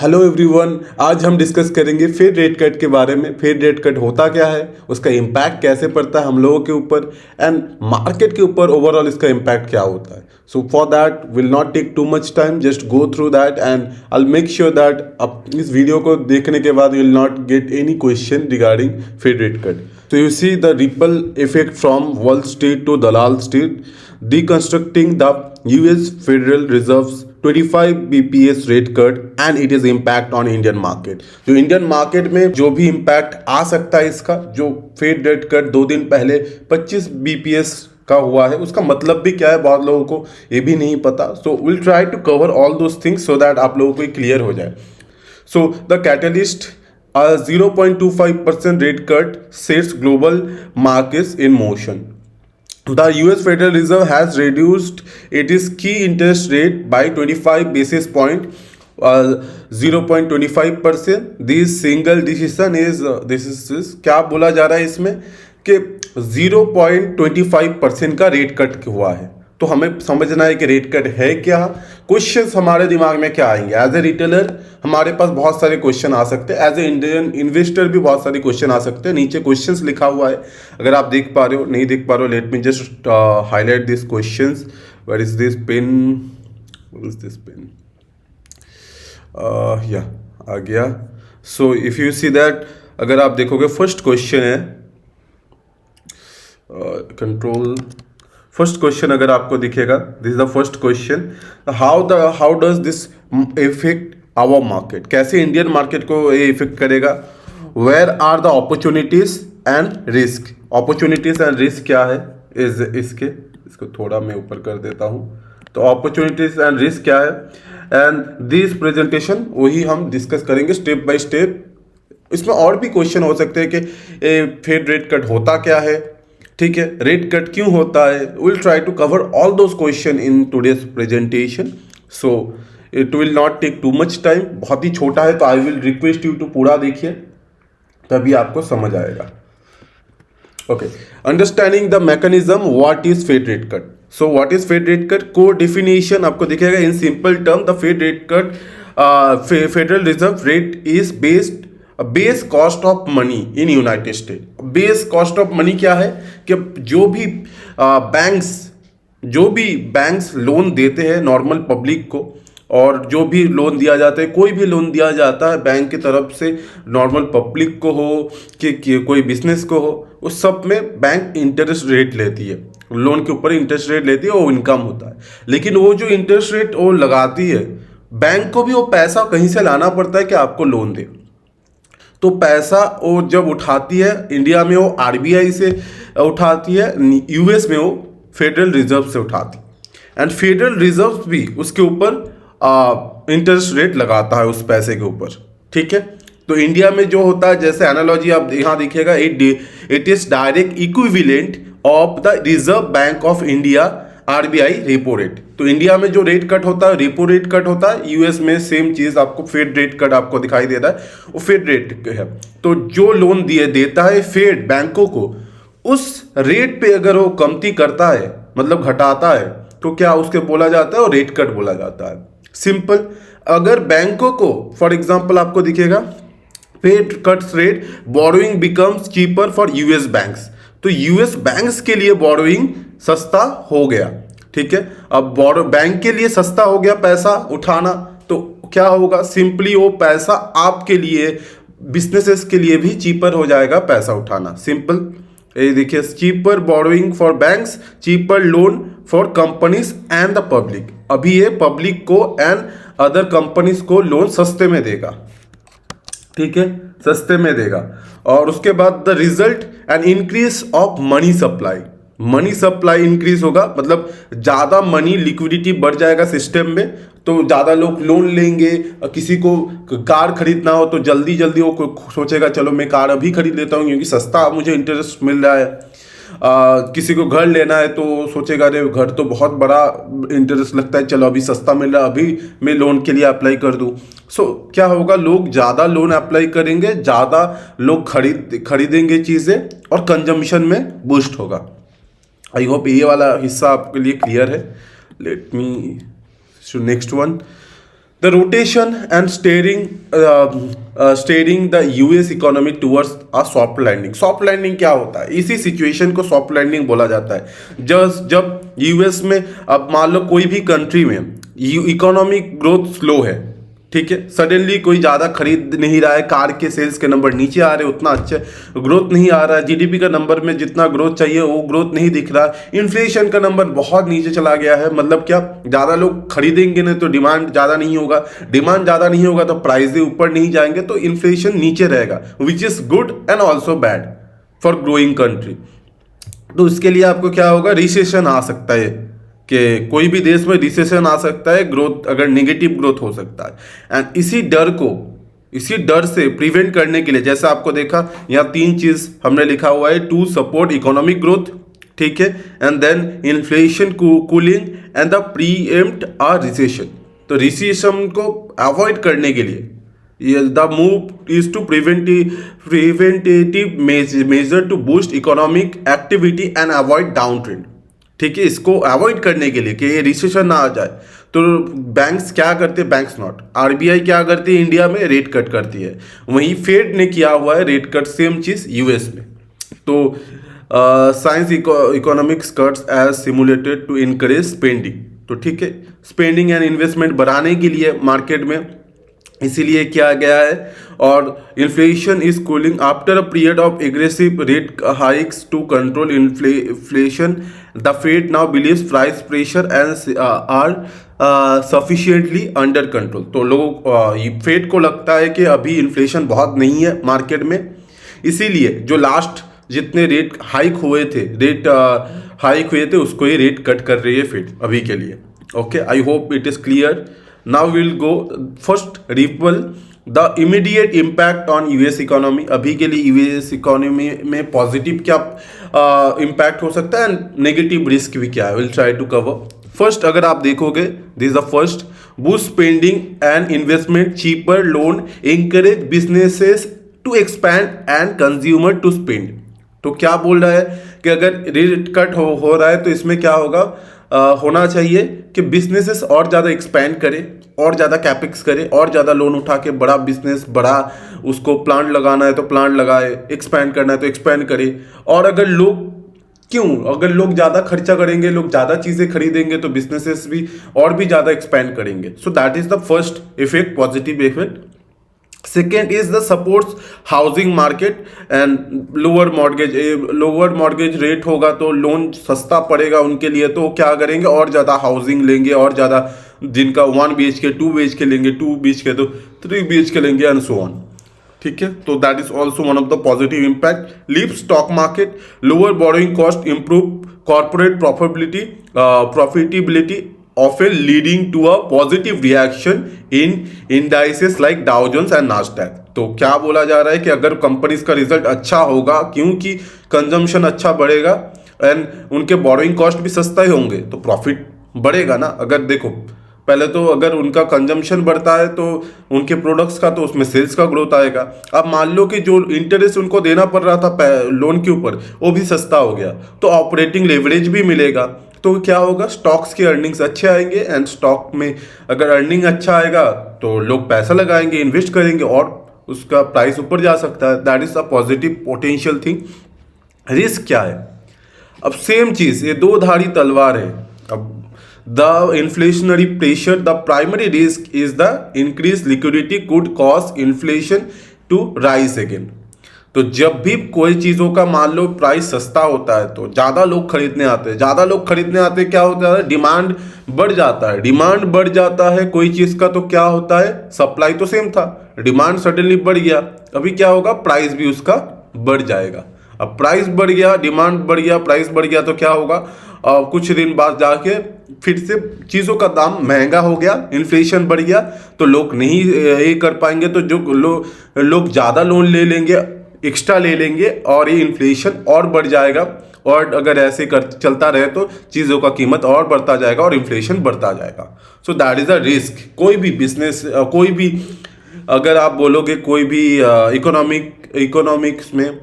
Hello everyone, आज हम discuss करेंगे फेड रेट कट के बारे में। फेड रेट कट होता क्या है, उसका इम्पैक्ट कैसे पड़ता है हम लोगों के ऊपर एंड मार्केट के ऊपर ओवरऑल इसका इम्पैक्ट क्या होता है। So for that will not take too much time, just go through that and I make sure that अब इस वीडियो को देखने के बाद you will not get any question regarding Fed rate cut. So you see the ripple effect from Wall Street to Dalal Street, deconstructing the US Federal Reserve's 25 bps rate cut and it is impact on Indian market। जो Indian market में जो भी impact आ सकता है इसका, जो fade rate cut 2 दिन पहले 25 bps का हुआ है, उसका मतलब भी क्या है बहुत लोगों को ये भी नहीं पता। So will try to cover all those things so that आप लोगों को क्लियर हो जाए। So the catalyst, a 0.25% rate cut sets global markets in motion. The US Federal Reserve has reduced its key interest rate by 25 basis point, 0.25%. This single decision is क्या बोला जा रहा है इसमें कि 0.25% का रेट कट हुआ है। तो हमें समझना है कि रेट कट है क्या, क्वेश्चंस हमारे दिमाग में क्या आएंगे। एज ए रिटेलर हमारे पास बहुत सारे क्वेश्चन आ सकते हैं, एज ए इंडियन इन्वेस्टर भी बहुत सारे क्वेश्चन आ सकते हैं। नीचे क्वेश्चंस लिखा हुआ है, अगर आप देख पा रहे हो नहीं देख पा रहे हो, let me just highlight this questions. Where is this pen, is this pen, या आ गया। So if you see that, अगर आप देखोगे फर्स्ट क्वेश्चन है कंट्रोल, फर्स्ट क्वेश्चन अगर आपको दिखेगा, this is the first question, how does this effect our market, कैसे इंडियन मार्केट को ये इफेक्ट करेगा। Where are the opportunities and risk, opportunities and risk क्या है इज इसको थोड़ा मैं ऊपर कर देता हूँ। तो अपॉर्चुनिटीज एंड रिस्क क्या है एंड दिस प्रेजेंटेशन वही हम डिस्कस करेंगे स्टेप बाय स्टेप। इसमें और भी क्वेश्चन हो सकते हैं कि फेड रेट कट होता क्या है, ठीक है, रेट कट क्यों होता है। Will try to cover all those question in today's presentation. So it will not take too much time, बहुत ही छोटा है, तो I will request you to पूरा देखिए तभी आपको समझ आएगा। Okay, understanding the mechanism, what is Fed rate cut. So what is Fed rate cut, core definition आपको दिखेगा in simple term. The Fed rate cut, Federal Reserve rate is based base cost of money in United state. Base cost of money क्या है कि जो भी banks loan देते हैं normal public को, और जो भी लोन दिया जाता है, कोई भी लोन दिया जाता है बैंक की तरफ से नॉर्मल पब्लिक को हो कि कोई बिजनेस को हो, उस सब में बैंक इंटरेस्ट रेट लेती है, लोन के ऊपर इंटरेस्ट रेट लेती है, वो इनकम होता है। लेकिन वो जो इंटरेस्ट रेट वो लगाती है, बैंक को भी वो पैसा कहीं से लाना पड़ता है कि आपको लोन दे। तो पैसा वो जब उठाती है इंडिया में, वो आरबीआई से उठाती है, यूएस में वो फेडरल रिजर्व से उठाती है एंड फेडरल रिजर्व भी उसके ऊपर इंटरेस्ट रेट लगाता है उस पैसे के ऊपर, ठीक है। तो इंडिया में जो होता है, जैसे एनालॉजी आप यहाँ दिखेगा, it is direct equivalent of the reserve bank of India RBI repo rate. तो इंडिया में जो रेट कट होता है रेपो रेट कट होता है, यूएस में सेम चीज आपको फेड रेट कट आपको दिखाई दे रहा है, वो फेड रेट है। तो जो लोन देता है फेड बैंकों को, उस रेट पे अगर वो कमती करता है, मतलब घटाता है, तो क्या उसके बोला जाता है, वो रेट कट बोला जाता है। सिंपल, अगर बैंकों को फॉर एग्जांपल आपको दिखेगा Fed cuts rate, borrowing becomes cheaper for US banks. तो यूएस बैंक्स के लिए बोरोइंग सस्ता हो गया, ठीक है। अब बैंक के लिए सस्ता हो गया पैसा उठाना, तो क्या होगा, सिंपली वो पैसा आपके लिए, बिजनेसेस के लिए भी चीपर हो जाएगा पैसा उठाना। सिंपल, ये देखिए, cheaper borrowing for banks, cheaper loan for companies and the public. अभी ये पब्लिक को एंड अदर कंपनीज को लोन सस्ते में देगा, ठीक है, सस्ते में देगा। और उसके बाद the result and increase of money supply, money supply increase होगा, मतलब ज़्यादा मनी लिक्विडिटी बढ़ जाएगा सिस्टम में, तो ज़्यादा लोग लोन लेंगे। किसी को कार खरीदना हो तो जल्दी जल्दी वो सोचेगा चलो मैं कार अभी खरीद लेता हूँ क्योंकि सस्ता मुझे इंटरेस्ट मिल रहा है। किसी को घर लेना है तो सोचेगा अरे घर तो बहुत बड़ा इंटरेस्ट लगता है, चलो अभी सस्ता मिल रहा है, अभी मैं लोन के लिए अप्लाई कर दूँ। सो क्या होगा, लोग ज़्यादा लोन अप्लाई करेंगे, ज़्यादा लोग खरीदेंगे चीज़ें और कंजम्पशन में बूस्ट होगा। आई होप ये वाला हिस्सा आपके लिए क्लियर है। Let me next one, the rotation and steering the US economy towards a soft landing. Soft landing क्या होता है? इसी सिचुएशन को सॉफ्ट लैंडिंग बोला जाता है। जब यूएस में, अब मान लो कोई भी कंट्री में इकोनॉमिक ग्रोथ स्लो है, ठीक है, सडनली कोई ज़्यादा खरीद नहीं रहा है, कार के सेल्स के नंबर नीचे आ रहे, उतना अच्छा ग्रोथ नहीं आ रहा है, जीडीपी का नंबर में जितना ग्रोथ चाहिए वो ग्रोथ नहीं दिख रहा है, इन्फ्लेशन का नंबर बहुत नीचे चला गया है, मतलब क्या, ज़्यादा लोग खरीदेंगे नहीं तो डिमांड ज़्यादा नहीं होगा, डिमांड ज़्यादा नहीं होगा तो प्राइस ऊपर नहीं जाएंगे, तो इन्फ्लेशन नीचे रहेगा, which is good and also bad for growing country. तो इसके लिए आपको क्या होगा, रिसेशन आ सकता है, कि कोई भी देश में रिसेशन आ सकता है, ग्रोथ अगर नेगेटिव ग्रोथ हो सकता है। एंड इसी डर से प्रिवेंट करने के लिए, जैसे आपको देखा यहाँ 3 चीज हमने लिखा हुआ है, टू सपोर्ट इकोनॉमिक ग्रोथ, ठीक है, and then inflation cooling and the preempt a recession. तो रिसेशन को अवॉइड करने के लिए the move is to preventative measure to boost economic activity and avoid down trend, ठीक है। इसको अवॉइड करने के लिए कि ये रिसेशन ना आ जाए, तो बैंक्स क्या करते हैं, बैंक्स नॉट, आरबीआई क्या करती है इंडिया में, रेट कट करती है। वहीं फेड ने किया हुआ है रेट कट, सेम चीज यूएस में। तो science economics cuts as simulated to encourage spending, तो ठीक है, स्पेंडिंग एंड इन्वेस्टमेंट बढ़ाने के लिए मार्केट में इसीलिए किया गया है। और inflation is cooling after a period of aggressive rate hikes to control inflation, the Fed now believes price pressure and are sufficiently under control. तो लोग फेड को लगता है कि अभी इन्फ्लेशन बहुत नहीं है मार्केट में, इसीलिए जो लास्ट जितने रेट हाइक हुए थे उसको ही रेट कट कर रही है फेड अभी के लिए। Okay, I hope it is clear. Now will go first ripple the immediate impact on US economy. अभी के लिए यूएस इकोनॉमी में पॉजिटिव क्या इम्पैक्ट हो सकता है, नेगेटिव रिस्क भी क्या है, will try to cover. First अगर आप देखोगे, this is the first, boost spending and investment, cheaper loan, encourage businesses to expand and consumer to spend. तो क्या बोल रहा है कि अगर रेट कट हो रहा है तो इसमें क्या होगा, होना चाहिए कि बिजनेसेस और ज़्यादा एक्सपैंड करे, और ज़्यादा कैपेक्स करे, और ज़्यादा लोन उठा के बड़ा बिजनेस, बड़ा उसको प्लांट लगाना है तो प्लांट लगाए, एक्सपैंड करना है तो एक्सपैंड करे। और अगर लोग ज़्यादा खर्चा करेंगे, लोग ज़्यादा चीज़ें खरीदेंगे तो बिजनेसेस भी और भी ज़्यादा एक्सपैंड करेंगे। So that is the first effect, positive effect. Second is the supports housing market and lower mortgage rate होगा तो लोन सस्ता पड़ेगा उनके लिए, तो क्या करेंगे, और ज़्यादा हाउसिंग लेंगे, और ज़्यादा जिनका 1 BHK 2 BHK लेंगे, 2 BHK तो 3 BHK लेंगे एंड सो ऑन, ठीक है। तो that is also one of the positive impact. Lift stock market, lower borrowing cost, improve corporate profitability often leading to a positive reaction in indices like Dow Jones and Nasdaq। तो क्या बोला जा रहा है कि अगर कंपनीज का result अच्छा होगा, क्योंकि कंजम्पशन अच्छा बढ़ेगा एंड उनके बोरोइंग कॉस्ट भी सस्ता ही होंगे, तो प्रॉफिट बढ़ेगा ना। अगर देखो पहले तो अगर उनका कंजम्पशन बढ़ता है तो उनके प्रोडक्ट्स का, तो उसमें सेल्स का ग्रोथ आएगा। अब मान लो कि जो इंटरेस्ट उनको देना पड़ रहा था लोन के ऊपर, वो भी सस्ता हो गया, तो ऑपरेटिंग लेवरेज भी मिलेगा, तो क्या होगा, स्टॉक्स के अर्निंग्स अच्छे आएंगे। एंड स्टॉक में अगर अर्निंग अच्छा आएगा तो लोग पैसा लगाएंगे, इन्वेस्ट करेंगे, और उसका प्राइस ऊपर जा सकता है। That is a positive potential thing. Risk क्या है, अब सेम चीज, ये दो धारी तलवार है। अब the inflationary pressure, the primary risk is the increase liquidity could cause inflation to rise again. तो जब भी कोई चीज़ों का मान लो प्राइस सस्ता होता है तो ज़्यादा लोग खरीदने आते हैं, क्या होता है, डिमांड बढ़ जाता है। डिमांड बढ़ जाता है कोई चीज़ का, तो क्या होता है, सप्लाई तो सेम था, डिमांड सडनली बढ़ गया, अभी क्या होगा, प्राइस भी उसका बढ़ जाएगा। अब प्राइस बढ़ गया, डिमांड बढ़ गया, प्राइस बढ़ गया, तो क्या होगा, कुछ दिन बाद जाके फिर से चीज़ों का दाम महंगा हो गया, इन्फ्लेशन बढ़ गया, तो लोग नहीं ये कर पाएंगे, तो जो लोग ज़्यादा लोन ले लेंगे, एक्स्ट्रा ले लेंगे, और ये इन्फ्लेशन और बढ़ जाएगा। और अगर ऐसे चलता रहे तो चीज़ों का कीमत और बढ़ता जाएगा और इन्फ्लेशन बढ़ता जाएगा। सो दैट इज़ अ रिस्क। कोई भी बिजनेस, कोई भी, अगर आप बोलोगे कोई भी इकोनॉमिक्स में,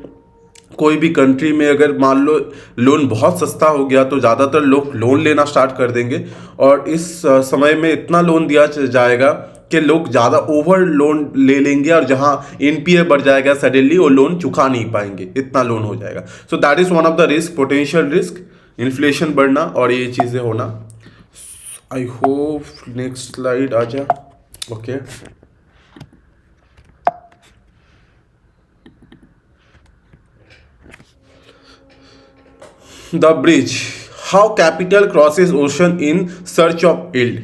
कोई भी कंट्री में अगर मान लो लोन बहुत सस्ता हो गया तो ज़्यादातर लोग लोन लेना स्टार्ट कर देंगे, और इस समय में इतना लोन दिया जाएगा कि लोग ज़्यादा ओवर लोन ले लेंगे और जहाँ एनपीए बढ़ जाएगा सडनली वो लोन चुका नहीं पाएंगे, इतना लोन हो जाएगा. So that is one of the risk, potential risk, inflation बढ़ना और ये चीज़ें होना. आई होप नेक्स्ट स्लाइड आ जा. Okay, the bridge, how capital crosses ocean in search of yield.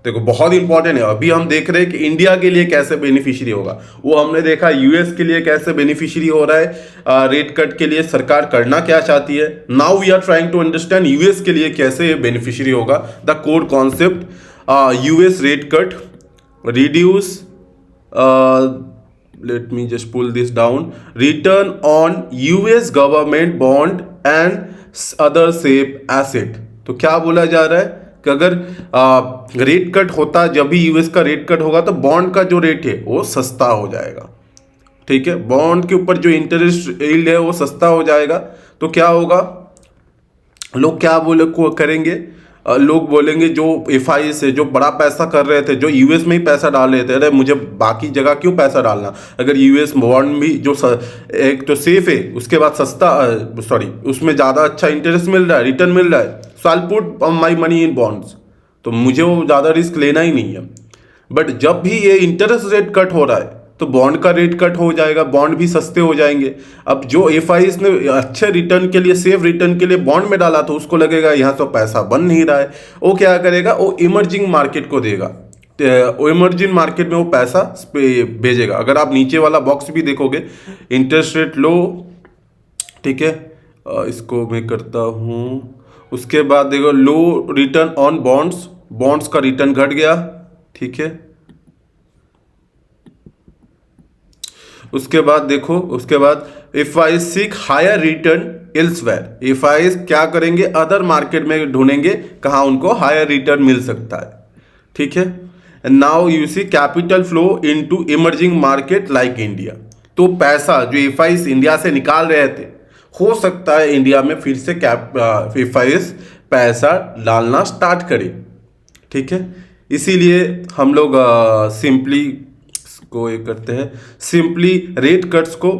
देखो बहुत इंपॉर्टेंट है. अभी हम देख रहे हैं कि इंडिया के लिए कैसे बेनिफिशियरी होगा, वो हमने देखा यूएस के लिए कैसे बेनिफिशियरी हो रहा है. रेट कट के लिए सरकार करना क्या चाहती है. Now we are trying to understand US के लिए कैसे बेनिफिशियरी होगा. The core concept, US rate cut, reduce, let me just pull this down, return on US government bond and other safe asset. तो क्या बोला जा रहा है कि अगर रेट कट होता, जब भी यूएस का रेट कट होगा तो बॉन्ड का जो रेट है वो सस्ता हो जाएगा. ठीक है, बॉन्ड के ऊपर जो इंटरेस्ट यील्ड है वो सस्ता हो जाएगा. तो क्या होगा, लोग क्या करेंगे, लोग बोलेंगे जो एफआई से जो बड़ा पैसा कर रहे थे, जो यूएस में ही पैसा डाल रहे थे, अरे मुझे बाकी जगह क्यों पैसा डालना, अगर यूएस बॉन्ड भी जो एक तो सेफ है, उसके बाद सस्ता, सॉरी उसमें ज़्यादा अच्छा इंटरेस्ट मिल रहा है, रिटर्न मिल रहा है, so I put my money in bonds. तो मुझे वो ज़्यादा रिस्क लेना ही नहीं है. बट जब भी ये इंटरेस्ट रेट कट हो रहा है तो बॉन्ड का रेट कट हो जाएगा, बॉन्ड भी सस्ते हो जाएंगे. अब जो एफआईज ने अच्छे रिटर्न के लिए, सेफ रिटर्न के लिए बॉन्ड में डाला तो उसको लगेगा यहाँ तो पैसा बन नहीं रहा है, वो क्या करेगा, वो इमर्जिंग मार्केट को देगा. वो इमर्जिंग मार्केट में वो पैसा भेजेगा. अगर आप नीचे वाला बॉक्स भी देखोगे, इंटरेस्ट रेट लो, ठीक है, इसको मैं करता हूँ. उसके बाद देखो low return on bonds, bonds का रिटर्न घट गया. ठीक है, उसके बाद देखो, उसके बाद if I seek higher return elsewhere, if I क्या करेंगे, अदर मार्केट में ढूंढेंगे कहाँ उनको हायर रिटर्न मिल सकता है. ठीक है, now you see capital flow into emerging market like India. तो पैसा जो एफ आई इंडिया से निकाल रहे थे, हो सकता है इंडिया में फिर से एफ आई पैसा डालना स्टार्ट करे. ठीक है, इसीलिए हम लोग सिंपली को ये करते हैं, सिंपली रेट कट्स को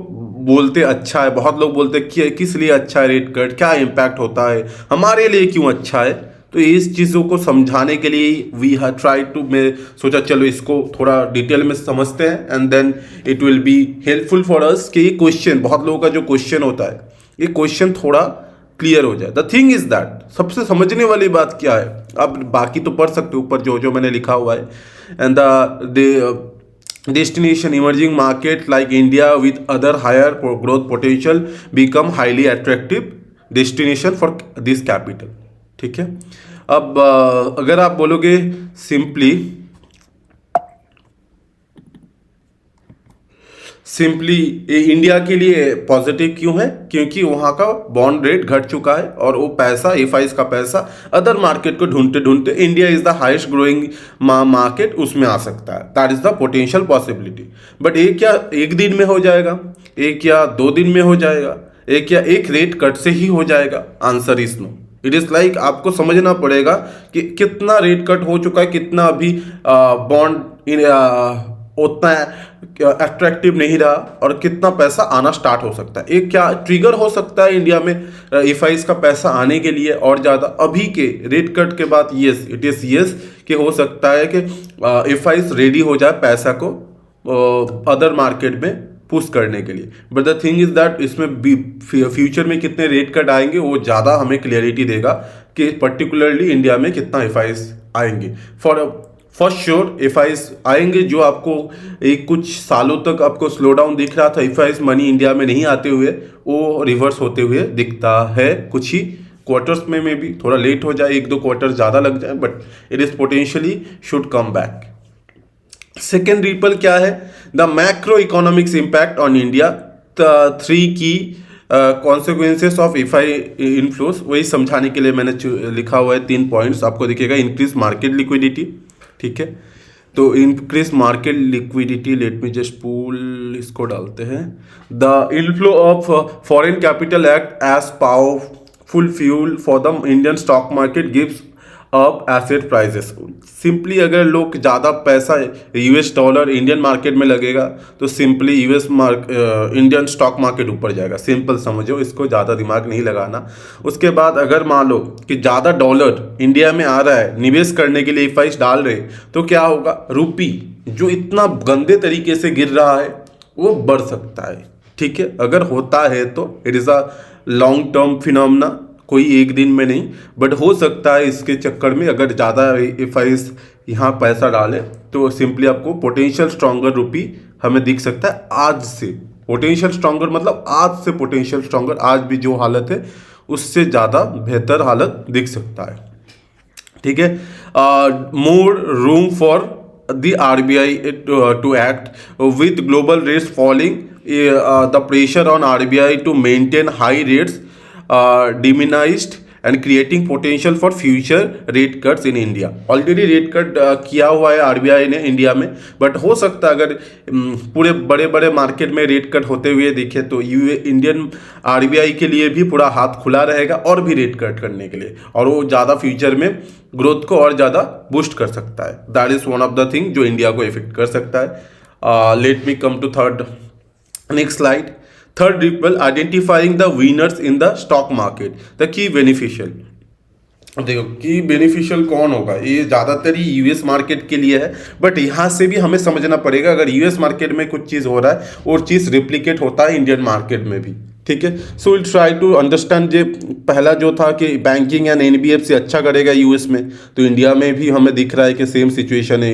बोलते अच्छा है. बहुत लोग बोलते हैं कि किस लिए अच्छा है रेट कट, क्या इम्पैक्ट होता है, हमारे लिए क्यों अच्छा है. तो इस चीज़ों को समझाने के लिए वी हैव ट्राई टू, मैं सोचा चलो इसको थोड़ा डिटेल में समझते हैं and then it will be helpful for us कि ये क्वेश्चन, बहुत लोगों का जो क्वेश्चन होता है, ये क्वेश्चन थोड़ा क्लियर हो जाए. द थिंग इज दैट, सबसे समझने वाली बात क्या है, अब बाकी तो पढ़ सकते हो ऊपर जो जो मैंने लिखा हुआ है. And the destination emerging market like India with other higher growth potential become highly attractive destination for this capital. ठीक है, अब अगर आप बोलोगे सिंपली इंडिया के लिए पॉजिटिव क्यों है, क्योंकि वहाँ का बॉन्ड रेट घट चुका है और वो पैसा, एफ आई का पैसा अदर मार्केट को ढूंढते ढूंढते India is the highest growing market, उसमें आ सकता है. That is the potential possibility. But एक क्या एक दिन में हो जाएगा, एक या 2 दिन में हो जाएगा, एक या एक रेट कट से ही हो जाएगा. Answer is no. It is like आपको समझना पड़ेगा कि कितना रेट कट हो चुका है, कितना अभी बॉन्ड उतना अट्रैक्टिव नहीं रहा और कितना पैसा आना स्टार्ट हो सकता है. एक क्या ट्रिगर हो सकता है इंडिया में एफ आई का पैसा आने के लिए और ज़्यादा, अभी के रेट कट के बाद येस इट इज़ येस कि हो सकता है कि एफ आई रेडी हो जाए पैसा को अदर मार्केट में पुश करने के लिए. But the thing is that इसमें फ्यूचर में कितने रेट कट आएंगे वो ज़्यादा हमें क्लियरिटी देगा कि पर्टिकुलरली इंडिया में कितना एफ आई आएंगे. फर्स्ट श्योर एफ आई आएंगे जो आपको एक कुछ सालों तक आपको स्लो डाउन दिख रहा था, एफ आई मनी इंडिया में नहीं आते हुए वो रिवर्स होते हुए दिखता है. कुछ ही क्वार्टर्स में भी थोड़ा लेट हो जाए, 1-2 क्वार्टर ज़्यादा लग जाए, but it is potentially should come back. Second ripple क्या है, the macro economics impact on India, 3 की consequences of F I inflows. वही समझाने के लिए मैंने लिखा हुआ है 3 पॉइंट्स आपको दिखेगा. इंक्रीज मार्केट लिक्विडिटी, ठीक है, तो increase market liquidity, let me just pull इसको डालते हैं. The inflow of foreign capital act as powerful fuel for the Indian stock market gives of asset prices. Simply अगर लोग ज़्यादा पैसा यूएस डॉलर इंडियन मार्केट में लगेगा तो सिंपली इंडियन स्टॉक मार्केट ऊपर जाएगा। सिंपल समझो, इसको ज़्यादा दिमाग नहीं लगाना। उसके बाद अगर मान लो कि ज़्यादा डॉलर इंडिया में आ रहा है निवेश करने के लिए, एफआईज डाल रहे, तो क्या होगा, रुपी जो इतना गंदे तरीके से गिर रहा है वो बढ़ सकता है। ठीक है, अगर होता है तो it is a long term phenomena, कोई एक दिन में नहीं, बट हो सकता है इसके चक्कर में अगर ज़्यादा एफआईज यहाँ पैसा डाले तो सिंपली आपको पोटेंशियल स्ट्रॉन्गर रुपी हमें दिख सकता है आज से। पोटेंशियल स्ट्रॉन्गर मतलब आज से पोटेंशियल स्ट्रॉन्गर, आज भी जो हालत है उससे ज़्यादा बेहतर हालत दिख सकता है। ठीक है, मोर room for the RBI to act with global rates falling, the pressure on RBI to maintain high rates diminished and creating potential for future rate cuts in India। Already rate cut किया हुआ है RBI ने India में, but हो सकता है अगर पूरे बड़े बड़े मार्केट में रेट कट होते हुए दिखे तो इंडियन आरबीआई के लिए भी पूरा हाथ खुला रहेगा और भी रेट कट करने के लिए, और वो ज़्यादा फ्यूचर में ग्रोथ को और ज़्यादा बूस्ट कर सकता है। That is one of the thing जो इंडिया को इफेक्ट कर सकता है। Let me come to third, next slide. Third ripple, identifying the winners in the stock market, the key beneficial. देखो की बेनिफिशियल कौन होगा, ये ज़्यादातर ही यूएस मार्केट के लिए है, बट यहाँ से भी हमें समझना पड़ेगा अगर यूएस मार्केट में कुछ चीज़ हो रहा है और चीज़ रिप्लिकेट होता है इंडियन मार्केट में भी। ठीक है, so will try to understand. जो पहला जो था कि बैंकिंग एंड एनबीएफसी अच्छा करेगा यूएस में, तो इंडिया में भी हमें दिख रहा है कि सेम सिचुएशन है,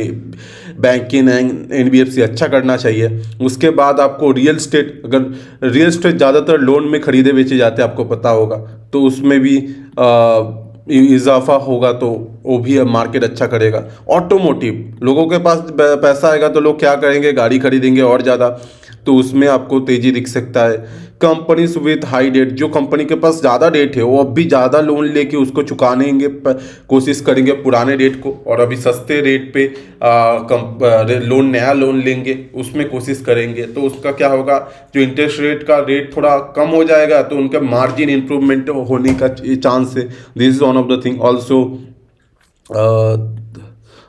बैंकिंग एंड एनबीएफसी अच्छा करना चाहिए। उसके बाद आपको रियल स्टेट, अगर रियल स्टेट ज़्यादातर लोन में खरीदे बेचे जाते हैं आपको पता होगा, तो उसमें भी इजाफा होगा तो वो भी मार्केट अच्छा करेगा। ऑटोमोटिव, लोगों के पास पैसा आएगा तो लोग क्या करेंगे, गाड़ी खरीदेंगे और ज़्यादा, तो उसमें आपको तेज़ी दिख सकता है। कंपनीज विथ हाई डेट, जो कंपनी के पास ज़्यादा डेट है वो अब भी ज़्यादा लोन लेके उसको चुकाने कोशिश करेंगे पुराने रेट को, और अभी सस्ते रेट पे लोन, नया लोन लेंगे उसमें कोशिश करेंगे, तो उसका क्या होगा, जो इंटरेस्ट रेट का रेट थोड़ा कम हो जाएगा तो उनका मार्जिन इंप्रूवमेंट होने का चांस है। This is one of the thing.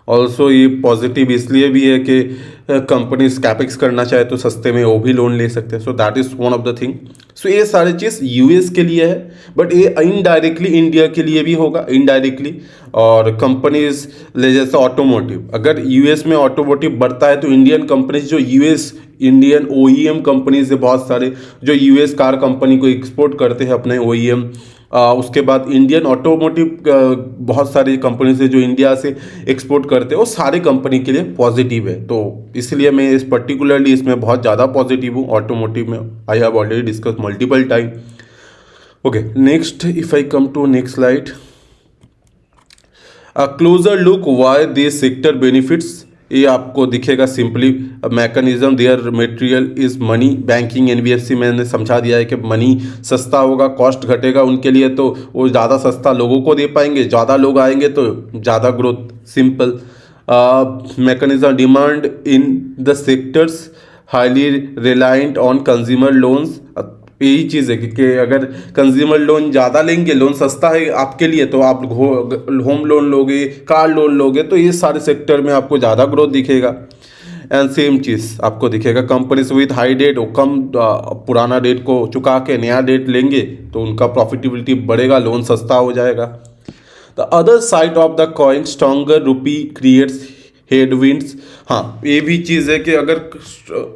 Also ये पॉजिटिव इसलिए भी है कि कंपनीज कैपेक्स करना चाहे तो सस्ते में वो भी लोन ले सकते हैं। So that is one of the thing. So ये सारी चीज़ यूएस के लिए है, बट ये इनडायरेक्टली इंडिया के लिए भी होगा, इनडायरेक्टली। और कंपनीज जैसे ऑटोमोटिव, अगर यूएस में ऑटोमोटिव बढ़ता है तो इंडियन कंपनीज, जो यूएस इंडियन ओईएम कंपनीज है बहुत सारे जो यूएस कार कंपनी को एक्सपोर्ट करते हैं अपने ओईएम, उसके बाद इंडियन ऑटोमोटिव बहुत सारी कंपनीज है जो इंडिया से एक्सपोर्ट करते हैं, वो सारी कंपनी के लिए पॉजिटिव है। तो इसलिए मैं इस पर्टिकुलरली इसमें बहुत ज़्यादा पॉजिटिव हूँ ऑटोमोटिव में। I have already discuss multiple time. Okay, next if I come to next slide, a closer look why this sector benefits. ये आपको दिखेगा simply mechanism, there material is money. Banking NBFC मैंने समझा दिया है कि मनी सस्ता होगा, कॉस्ट घटेगा उनके लिए, तो वो ज़्यादा सस्ता लोगों को दे पाएंगे, ज़्यादा लोग आएंगे तो ज़्यादा growth. Simple mechanism, demand in the sectors highly reliant on consumer loans. यही चीज़ है कि अगर कंज्यूमर लोन ज़्यादा लेंगे, लोन सस्ता है आपके लिए, तो आप होम लोन लोगे, कार लोन लोगे, तो ये सारे सेक्टर में आपको ज़्यादा ग्रोथ दिखेगा। एंड सेम चीज़ आपको दिखेगा कंपनीज विथ हाई डेट, वो कम पुराना डेट को चुका के नया डेट लेंगे तो उनका प्रॉफिटेबिलिटी बढ़ेगा, लोन सस्ता हो जाएगा। The other side of the coin, stronger rupee creates headwinds. हाँ, ये भी चीज़ है कि अगर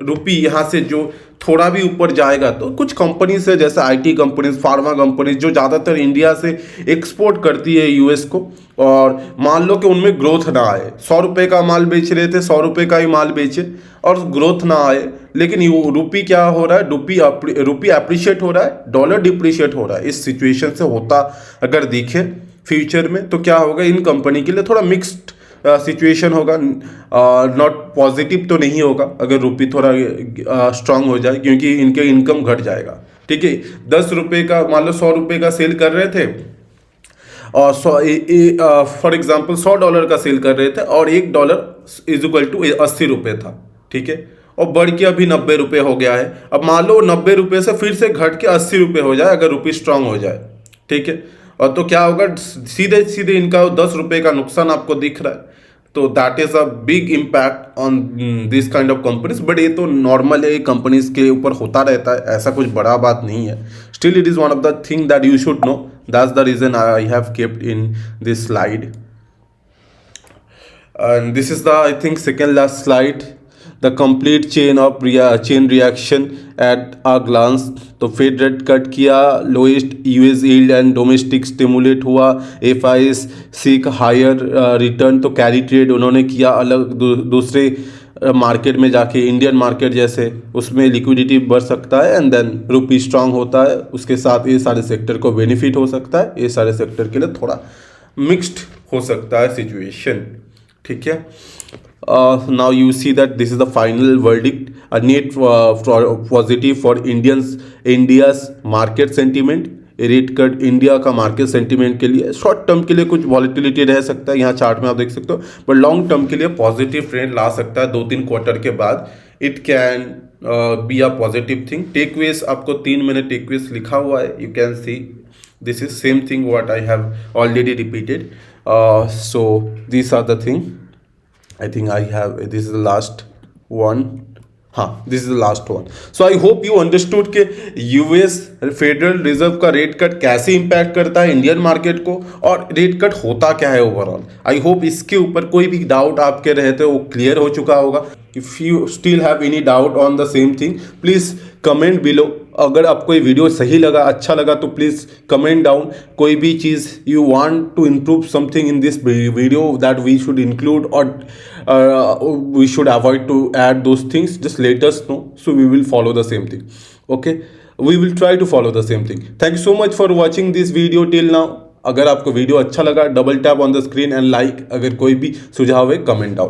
रुपी यहाँ से जो थोड़ा भी ऊपर जाएगा तो कुछ कंपनीज है जैसे आईटी कंपनीज, फार्मा कंपनीज जो ज़्यादातर इंडिया से एक्सपोर्ट करती है यूएस को, और मान लो कि उनमें ग्रोथ ना आए, 100 रुपये का माल बेच रहे थे, 100 रुपये का ही माल बेचे और ग्रोथ ना आए, लेकिन रुपी क्या हो रहा है, रुपी अप्रिशिएट हो रहा है, डॉलर डिप्रिशिएट हो रहा है। इस सिचुएशन से होता अगर दिखे फ्यूचर में तो क्या होगा, इन कंपनी के लिए थोड़ा मिक्स्ड सिचुएशन होगा, नॉट पॉजिटिव तो नहीं होगा अगर रुपी थोड़ा स्ट्रांग हो जाए, क्योंकि इनके इनकम घट जाएगा। ठीक है, 10 रुपये का मान लो 100 रुपये का सेल कर रहे थे, और फॉर एग्जांपल $100 का सेल कर रहे थे, और $1 इज इक्वल टू 80 रुपये था। ठीक है, और बढ़ के अभी 90 रुपये हो गया है। अब मान लो 90 रुपये से फिर से घट के 80 रुपये हो जाए अगर रुपी स्ट्रांग हो जाए। ठीक है, और तो क्या होगा, सीधे सीधे इनका 10 रुपए का नुकसान आपको दिख रहा है, तो that is a big impact on this kind of companies. But ये तो नॉर्मल है, कंपनीज के ऊपर होता रहता है, ऐसा कुछ बड़ा बात नहीं है। Still it is one of the thing that you should know, that's the reason I have kept in this slide. And this is the, I think, second last slide, the complete chain of chain reaction at a glance। तो fade rate cut किया, lowest US yield and domestic stimulate हुआ, FIS seek higher return, तो carry trade उन्होंने किया अलग दूसरे market में जाके, इंडियन मार्केट जैसे उसमें लिक्विडिटी बढ़ सकता है, एंड देन रुपी स्ट्रांग होता है, उसके साथ ये सारे सेक्टर को बेनिफिट हो सकता है, ये सारे सेक्टर के लिए थोड़ा मिक्स्ड हो सकता है सिचुएशन, ठीक है। Now you see that this is the final verdict, a net positive for India's market sentiment. Rate cut India का मार्केट सेंटीमेंट के लिए शॉर्ट टर्म के लिए कुछ वॉलेटिलिटी रह सकता है, यहाँ चार्ट में आप देख सकते हो, बट लॉन्ग टर्म के लिए पॉजिटिव ट्रेंड ला सकता है 2-3 क्वार्टर के बाद। It can be a positive thing. Takeaways आपको 3 मैंने टेकवेज लिखा हुआ है, you can see this is same thing what I have already repeated। So these are the thing, I think I have, this is the last one, हाँ this is the last one. So I hope you understood के US federal reserve का rate cut कैसे impact करता है Indian market को, और rate cut होता क्या है ओवरऑल। आई होप इसके ऊपर कोई भी डाउट आपके रहते वो क्लियर हो चुका होगा। If you still have any doubt on the same thing, please comment below. अगर आपको ये वीडियो सही लगा, अच्छा लगा, तो प्लीज़ कमेंट डाउन कोई भी चीज़ you want to improve something in this video that we should include, और we should avoid to add those things, just let us know, so we will follow the same thing, okay, we will try to follow the same thing। thank you so much for watching this video till now। अगर आपको video अच्छा लगा, double tap on the screen and like. अगर कोई भी सुझाव है comment down.